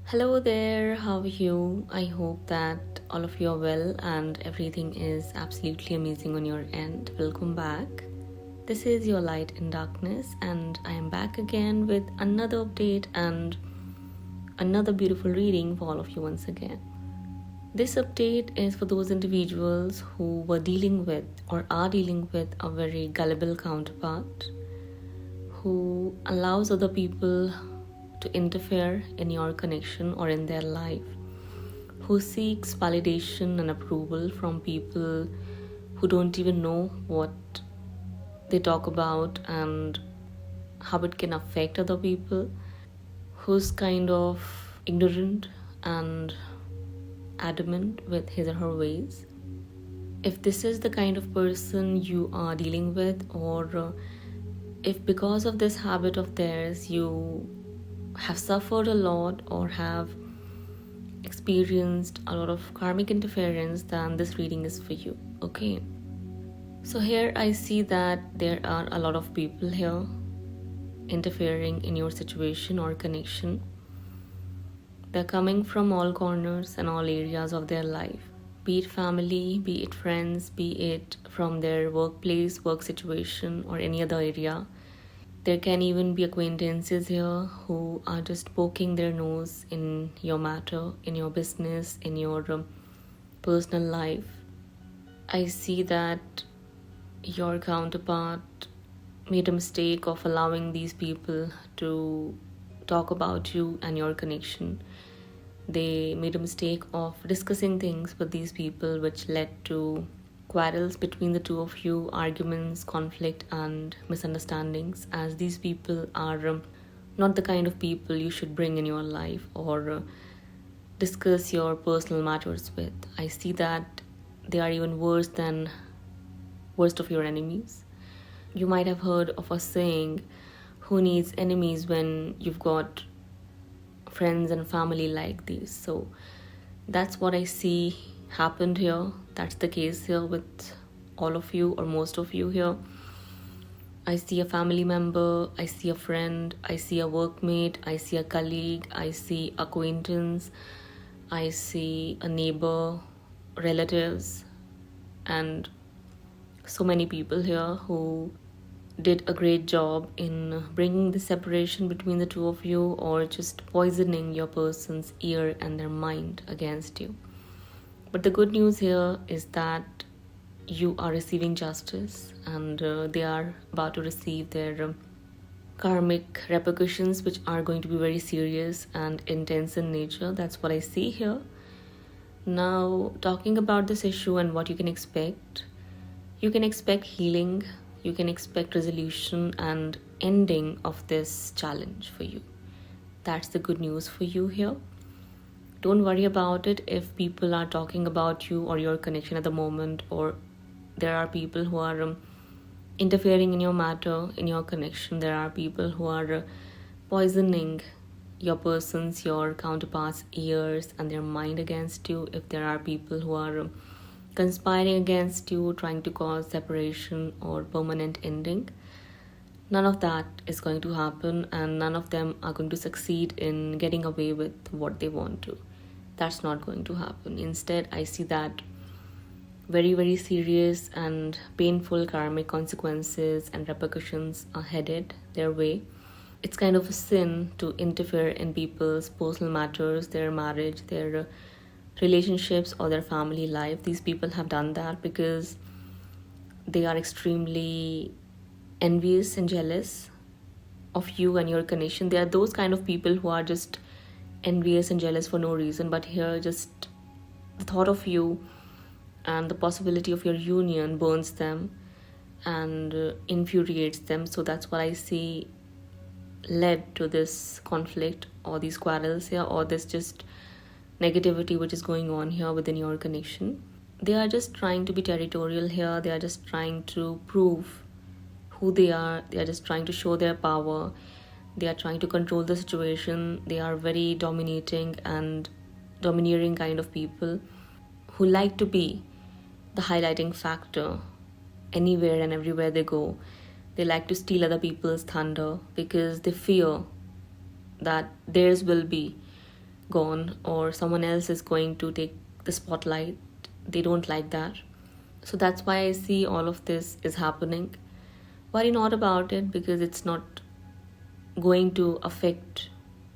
Hello there, how are you? I hope that all of you are well and everything is absolutely amazing on your end. Welcome back. This is your Light in Darkness, and I am back again with another update and another beautiful reading for all of you once again. This update is for those individuals who were dealing with or are dealing with a very gullible counterpart who allows other people to interfere in your connection or in their life, who seeks validation and approval from people who don't even know what they talk about and how it can affect other people, who's kind of ignorant and adamant with his or her ways. If this is the kind of person you are dealing with, or if because of this habit of theirs you have suffered a lot or have experienced a lot of karmic interference, then this reading is for you. Okay, so here I see that there are a lot of people here interfering in your situation or connection. They're coming from all corners and all areas of their life, be it family, be it friends, be it from their workplace, work situation, or any other area. There can even be acquaintances here who are just poking their nose in your matter, in your business, in your personal life. I see that your counterpart made a mistake of allowing these people to talk about you and your connection. They made a mistake of discussing things with these people, which led to quarrels between the two of you, arguments, conflict, and misunderstandings, as these people are not the kind of people you should bring in your life or discuss your personal matters with. I see that they are even worst of your enemies. You might have heard of a saying, who needs enemies when you've got friends and family like these? So that's what I see happened here. That's the case here with all of you or most of you here. I see a family member, I see a friend, I see a workmate, I see a colleague, I see acquaintance, I see a neighbor, relatives, and so many people here who did a great job in bringing the separation between the two of you, or just poisoning your person's ear and their mind against you. But the good news here is that you are receiving justice, and they are about to receive their karmic repercussions, which are going to be very serious and intense in nature. That's what I see here. Now, talking about this issue and what you can expect healing, you can expect resolution and ending of this challenge for you. That's the good news for you here. Don't worry about it if people are talking about you or your connection at the moment, or there are people who are interfering in your matter, in your connection. There are people who are poisoning your person's, your counterpart's ears and their mind against you. If there are people who are conspiring against you, trying to cause separation or permanent ending, none of that is going to happen, and none of them are going to succeed in getting away with what they want to. That's not going to happen. Instead, I see that very, very serious and painful karmic consequences and repercussions are headed their way. It's kind of a sin to interfere in people's personal matters, their marriage, their relationships, or their family life. These people have done that because they are extremely envious and jealous of you and your connection. They are those kind of people who are just envious and jealous for no reason, but here just the thought of you and the possibility of your union burns them and infuriates them. So that's what I see led to this conflict or these quarrels here, or this just negativity which is going on here within your connection. They are just trying to be territorial here. They are just trying to prove who they are. They are just trying to show their power. They are trying to control the situation. They are very dominating and domineering kind of people who like to be the highlighting factor anywhere and everywhere they go. They like to steal other people's thunder because they fear that theirs will be gone or someone else is going to take the spotlight. They don't like that. So that's why I see all of this is happening. Worry not about it, because it's not going to affect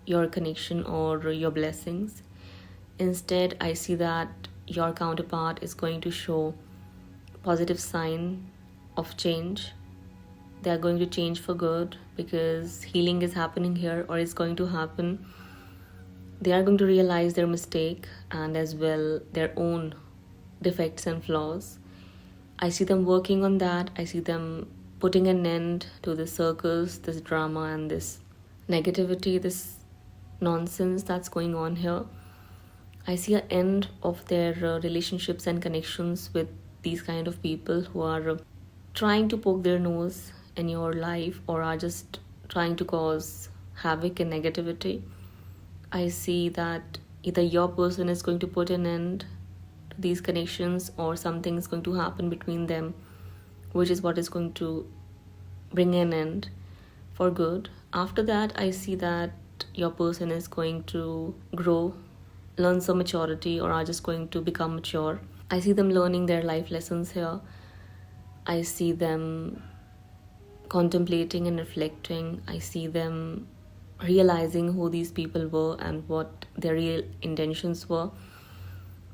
your connection or your blessings. Instead, I see that your counterpart is going to show positive sign of change. They are going to change for good, because healing is happening here, or is going to happen. They are going to realize their mistake and as well their own defects and flaws. I see them working on that. I see them putting an end to this circus, this drama, and this negativity, this nonsense that's going on here. I see an end of their relationships and connections with these kind of people who are trying to poke their nose in your life, or are just trying to cause havoc and negativity. I see that either your person is going to put an end to these connections, or something is going to happen between them, which is what is going to bring an end for good. After that, I see that your person is going to grow, learn some maturity, or are just going to become mature. I see them learning their life lessons here. I see them contemplating and reflecting. I see them realizing who these people were and what their real intentions were.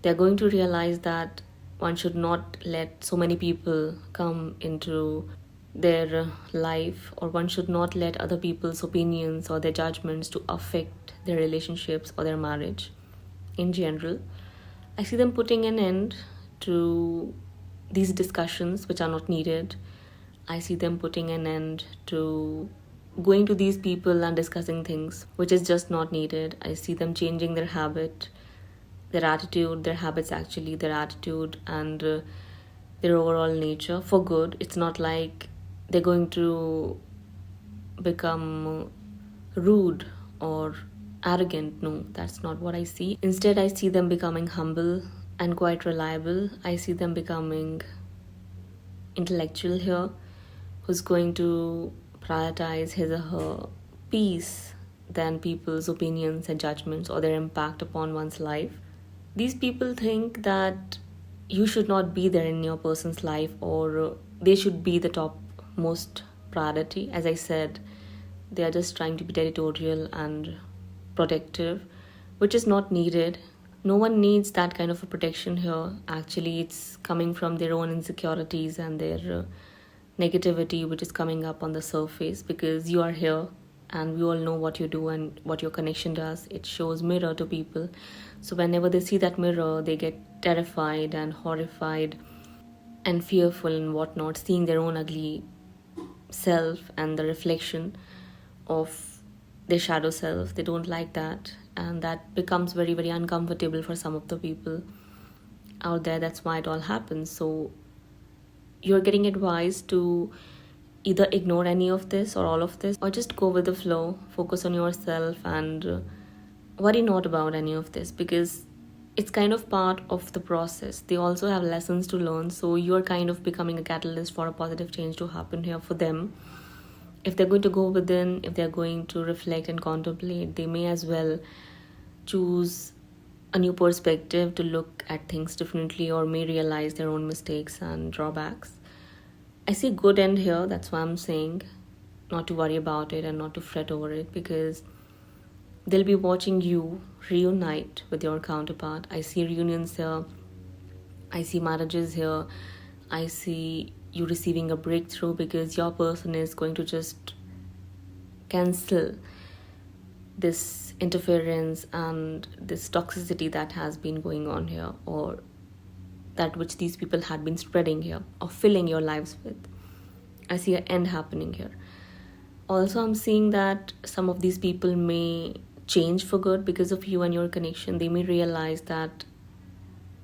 They're going to realize that one should not let so many people come into their life, or one should not let other people's opinions or their judgments to affect their relationships or their marriage in general. I see them putting an end to these discussions which are not needed. I see them putting an end to going to these people and discussing things which is just not needed. I see them changing their habit, their attitude, their habits actually, their attitude and their overall nature for good. It's not like they're going to become rude or arrogant. No, that's not what I see. Instead, I see them becoming humble and quite reliable. I see them becoming intellectual here, who's going to prioritize his or her peace than people's opinions and judgments or their impact upon one's life. These people think that you should not be there in your person's life, or they should be the top most priority. As I said, they are just trying to be territorial and protective, which is not needed. No one needs that kind of a protection here. Actually, it's coming from their own insecurities and their negativity, which is coming up on the surface, because you are here and we all know what you do and what your connection does. It shows mirror to people. So whenever they see that mirror, they get terrified and horrified and fearful and whatnot, seeing their own ugly self and the reflection of their shadow self. They don't like that, and that becomes very, very uncomfortable for some of the people out there. That's why it all happens. So you're getting advised to either ignore any of this or all of this, or just go with the flow, focus on yourself and worry not about any of this, because it's kind of part of the process. They also have lessons to learn, so you're kind of becoming a catalyst for a positive change to happen here for them. If they're going to go within, if they're going to reflect and contemplate, they may as well choose a new perspective to look at things differently, or may realize their own mistakes and drawbacks. I see good end here. That's why I'm saying not to worry about it and not to fret over it, because they'll be watching you reunite with your counterpart. I see reunions here. I see marriages here. I see you receiving a breakthrough, because your person is going to just cancel this interference and this toxicity that has been going on here, or that which these people had been spreading here or filling your lives with. I see an end happening here. Also, I'm seeing that some of these people may change for good because of you and your connection. They may realize that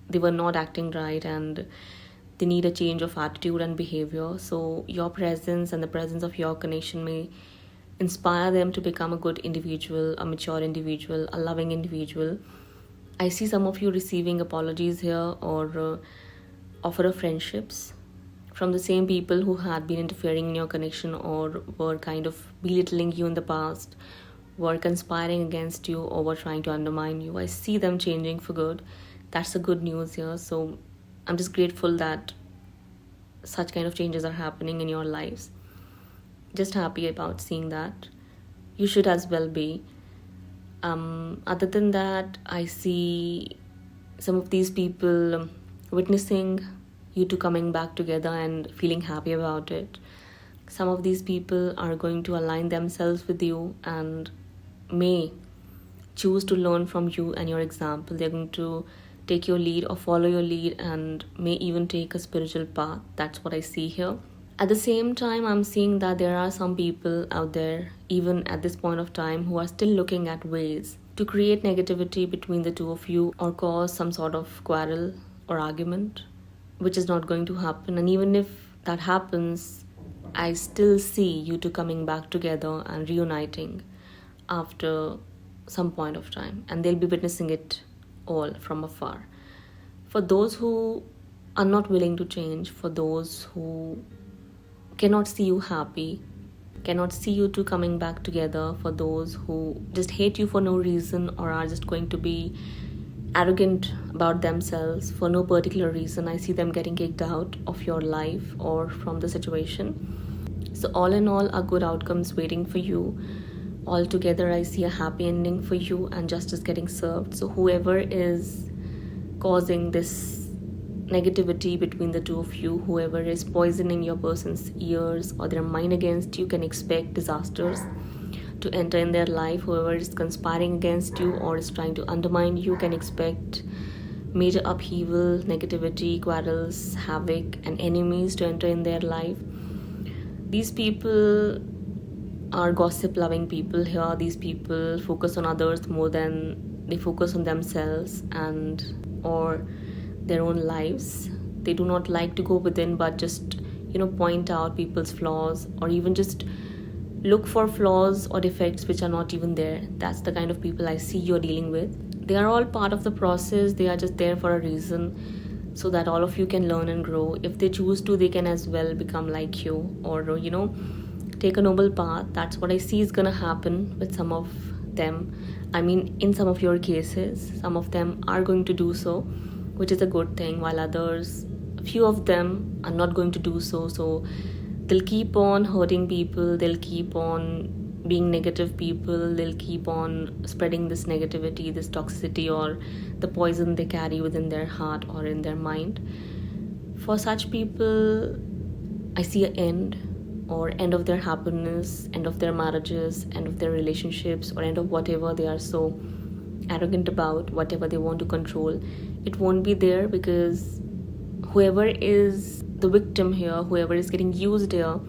they were not acting right and they need a change of attitude and behavior. So your presence and the presence of your connection may inspire them to become a good individual, a mature individual, a loving individual. I see some of you receiving apologies here, or offer of friendships from the same people who had been interfering in your connection or were kind of belittling you in the past, were conspiring against you or were trying to undermine you, I see them changing for good. That's the good news here. So I'm just grateful that such kind of changes are happening in your lives. Just happy about seeing that. You should as well be. Other than that, I see some of these people witnessing you two coming back together and feeling happy about it. Some of these people are going to align themselves with you and may choose to learn from you and your example. They're going to take your lead or follow your lead and may even take a spiritual path. That's what I see here. At the same time, I'm seeing that there are some people out there, even at this point of time, who are still looking at ways to create negativity between the two of you or cause some sort of quarrel or argument, which is not going to happen. And even if that happens, I still see you two coming back together and reuniting after some point of time, and they'll be witnessing it all from afar. For those who are not willing to change, for those who cannot see you happy, cannot see you two coming back together, for those who just hate you for no reason or are just going to be arrogant about themselves for no particular reason, I see them getting kicked out of your life or from the situation. So all in all, are good outcomes waiting for you. Altogether, I see a happy ending for you and justice getting served. So whoever is causing this negativity between the two of you, whoever is poisoning your person's ears or their mind against you, can expect disasters to enter in their life. Whoever is conspiring against you or is trying to undermine you can expect major upheaval, negativity, quarrels, havoc, and enemies to enter in their life. These people are gossip-loving people here. These people focus on others more than they focus on themselves and or their own lives. They do not like to go within, but just point out people's flaws or even just look for flaws or defects which are not even there. That's the kind of people I see you're dealing with. They are all part of the process. They are just there for a reason, so that all of you can learn and grow. If they choose to, they can as well become like you or take a noble path. That's what I see is gonna happen with some of them. I mean, in some of your cases, some of them are going to do so, which is a good thing, while others, a few of them, are not going to do so. So they'll keep on hurting people, they'll keep on being negative people, they'll keep on spreading this negativity, this toxicity, or the poison they carry within their heart or in their mind. For such people, I see an end, or end of their happiness, end of their marriages, end of their relationships, or end of whatever they are so arrogant about, whatever they want to control. It won't be there, because whoever is the victim here, whoever is getting used here,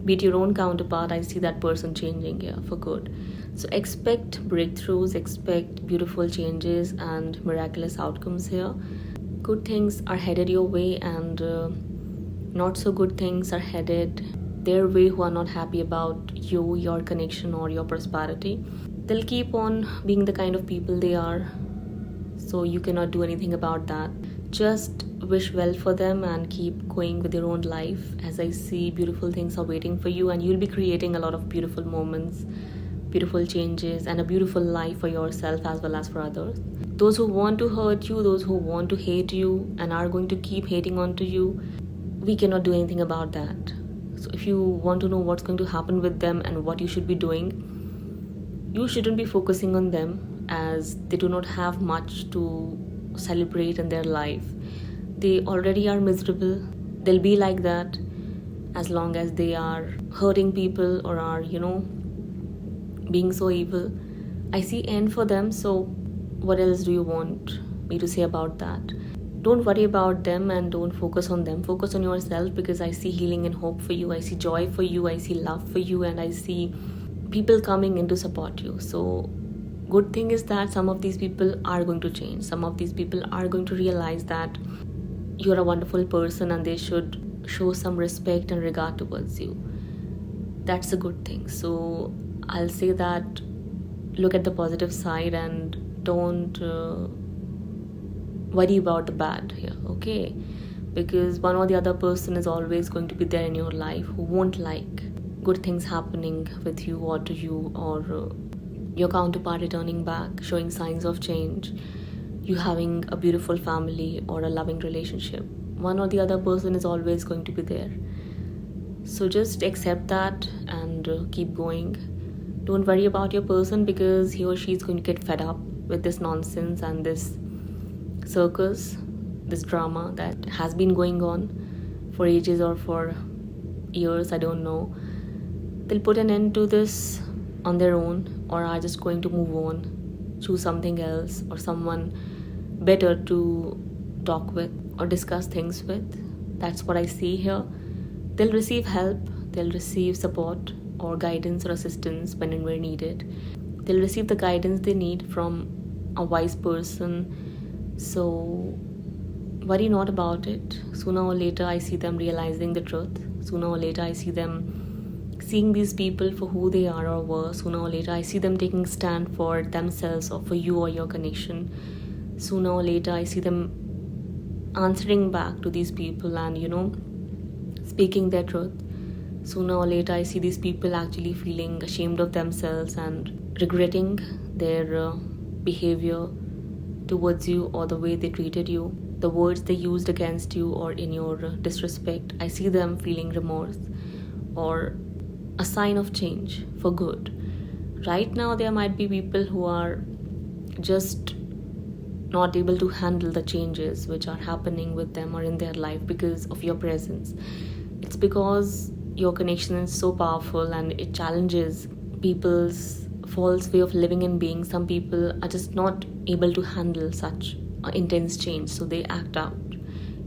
be it your own counterpart, I see that person changing here for good. So expect breakthroughs, expect beautiful changes and miraculous outcomes here. Good things are headed your way, and not so good things are headed their way, who are not happy about you, your connection, or your prosperity. They'll keep on being the kind of people they are, so you cannot do anything about that. Just wish well for them and keep going with your own life, as I see beautiful things are waiting for you, and you'll be creating a lot of beautiful moments, beautiful changes, and a beautiful life for yourself as well as for others. Those who want to hurt you, those who want to hate you and are going to keep hating onto you, we cannot do anything about that. So if you want to know what's going to happen with them and what you should be doing, you shouldn't be focusing on them, as they do not have much to celebrate in their life. They already are miserable. They'll be like that as long as they are hurting people or are, being so evil. I see end for them. So what else do you want me to say about that? Don't worry about them and don't focus on them. Focus on yourself, because I see healing and hope for you. I see joy for you. I see love for you, and I see people coming in to support you. So good thing is that some of these people are going to change. Some of these people are going to realize that you're a wonderful person and they should show some respect and regard towards you. That's a good thing. So I'll say that look at the positive side and don't worry about the bad here, okay? Because one or the other person is always going to be there in your life who won't like good things happening with you or to you, or your counterpart returning back, showing signs of change, you having a beautiful family or a loving relationship. One or the other person is always going to be there. So just accept that and keep going. Don't worry about your person, because he or she is going to get fed up with this nonsense and this circus, this drama that has been going on for ages or for years, I don't know. They'll put an end to this on their own, or are just going to move on, choose something else or someone better to talk with or discuss things with. That's what I see here. They'll receive help, they'll receive support or guidance or assistance when and where needed. They'll receive the guidance they need from a wise person. So worry not about it. Sooner or later I see them realizing the truth. Sooner or later I see them seeing these people for who they are or were. Sooner or later I see them taking stand for themselves or for you or your connection. Sooner or later I see them answering back to these people and speaking their truth. Sooner or later I see these people actually feeling ashamed of themselves and regretting their behavior towards you or the way they treated you, the words they used against you or in your disrespect. I see them feeling remorse or a sign of change for good. Right now there might be people who are just not able to handle the changes which are happening with them or in their life because of your presence. It's because your connection is so powerful and it challenges people's false way of living and being. Some people are just not able to handle such intense change, so they act out,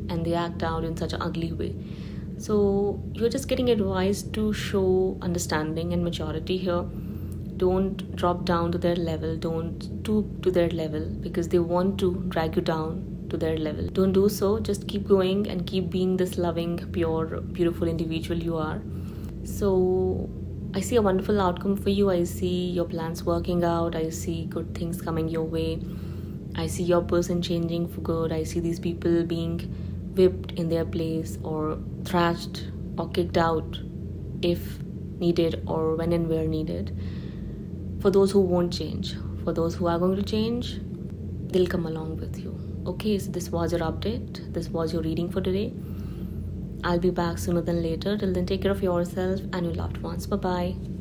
and they act out in such an ugly way. So you're just getting advised to show understanding and maturity here. Don't drop down to their level, don't stoop to their level because they want to drag you down to their level. Don't do so. Just keep going and keep being this loving, pure, beautiful individual you are. So I see a wonderful outcome for you. I see your plans working out. I see good things coming your way. I see your person changing for good. I see these people being whipped in their place or thrashed or kicked out if needed or when and where needed. For those who won't change, for those who are going to change, they'll come along with you. Okay, so this was your update. This was your reading for today. I'll be back sooner than later. Till then, take care of yourself and your loved ones. Bye-bye.